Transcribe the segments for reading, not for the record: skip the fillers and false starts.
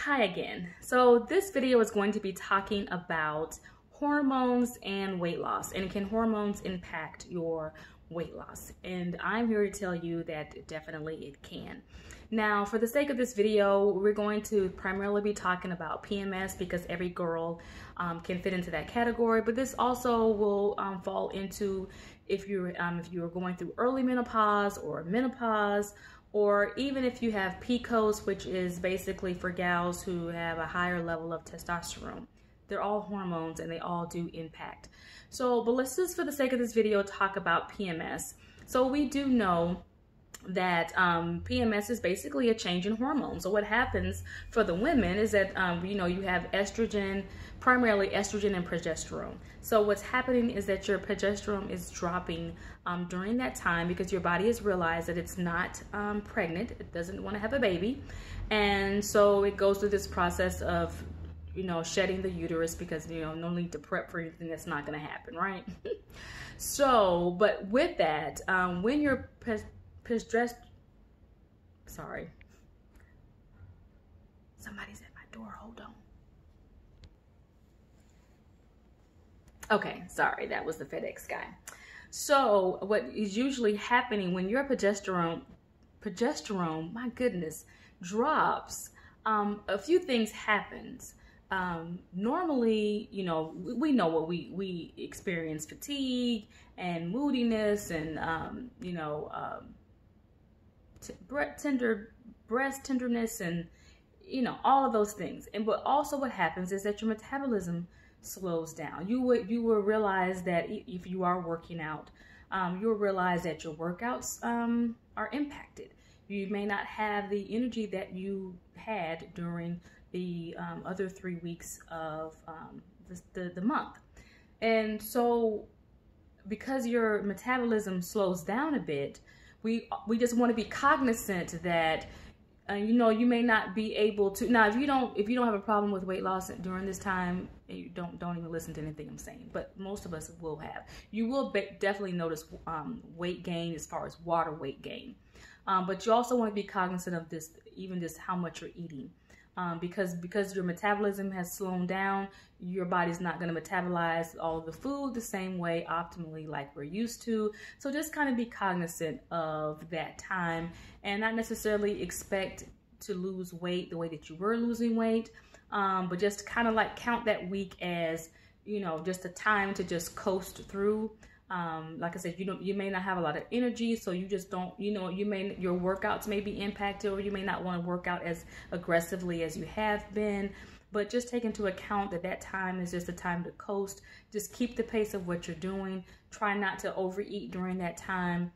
Hi again. So this video is going to be talking about hormones and weight loss, and can hormones impact your weight loss? And I'm here to tell you that definitely it can. Now, for the sake of this video, we're going to primarily be talking about PMS because every girl can fit into that category, but this also will fall into if you're going through early menopause or menopause, or even if you have PCOS, which is basically for gals who have a higher level of testosterone. They're all hormones and they all do impact. So, but let's just, for the sake of this video, talk about PMS. So we do know that PMS is basically a change in hormones. So what happens for the women is that, you have estrogen, primarily estrogen and progesterone. So what's happening is that your progesterone is dropping during that time because your body has realized that it's not pregnant. It doesn't want to have a baby. And so it goes through this process of, shedding the uterus because, no need to prep for anything that's not going to happen, right? So, but with that, when your sorry, somebody's at my door, hold on. Okay, sorry, that was the FedEx guy. So what is usually happening when your progesterone, my goodness, drops, a few things happens. Normally, we know what we experience: fatigue and moodiness and, breast tenderness and, all of those things. But also what happens is that your metabolism slows down. You will realize that if you are working out, you'll realize that your workouts are impacted. You may not have the energy that you had during the other 3 weeks of the month. And so because your metabolism slows down a bit, we just want to be cognizant that you may not be able to. Now, if you don't have a problem with weight loss during this time, you don't even listen to anything I'm saying. But most of us will have. You will definitely notice weight gain as far as water weight gain. But you also want to be cognizant of this, even just how much you're eating. Because your metabolism has slowed down, your body's not going to metabolize all of the food the same way optimally like we're used to. So just kind of be cognizant of that time and not necessarily expect to lose weight the way that you were losing weight, but just kind of like count that week as, just a time to just coast through. Like I said, you may not have a lot of energy, so you just don't, your workouts may be impacted, or you may not want to work out as aggressively as you have been. But just take into account that time is just a time to coast. Just keep the pace of what you're doing. Try not to overeat during that time,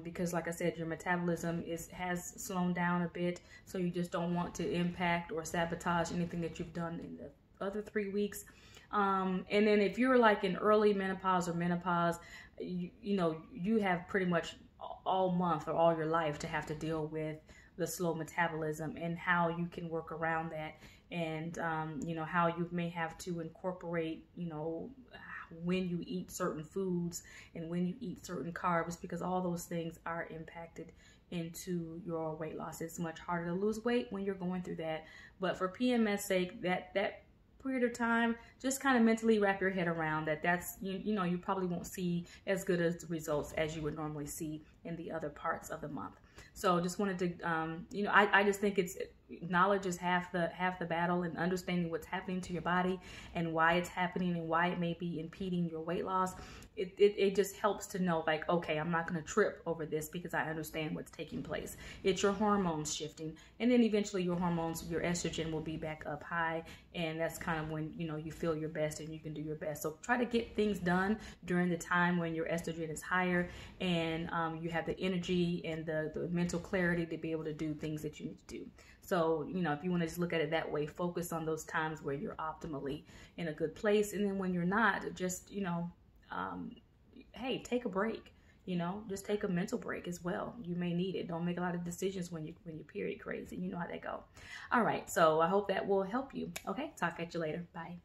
because like I said, your metabolism has slowed down a bit, so you just don't want to impact or sabotage anything that you've done in the other 3 weeks. And then if you're like in early menopause or menopause, you have pretty much all month or all your life to have to deal with the slow metabolism and how you can work around that. And, how you may have to incorporate, when you eat certain foods and when you eat certain carbs, because all those things are impacted into your weight loss. It's much harder to lose weight when you're going through that. But for PMS sake, that period of time, just kind of mentally wrap your head around that's you probably won't see as good as results as you would normally see in the other parts of the month. So just wanted to I just think knowledge is half the battle, and understanding what's happening to your body and why it's happening and why it may be impeding your weight loss. It just helps to know, like, okay, I'm not going to trip over this because I understand what's taking place. It's your hormones shifting, and then eventually your estrogen will be back up high, and that's kind of when you feel your best and you can do your best. So try to get things done during the time when your estrogen is higher and you have the energy and the mental clarity to be able to do things that you need to do. So, if you want to just look at it that way, focus on those times where you're optimally in a good place. And then when you're not, just, hey, take a break, just take a mental break as well. You may need it. Don't make a lot of decisions when you're period crazy. You know how that go. All right. So I hope that will help you. Okay. Talk at you later. Bye.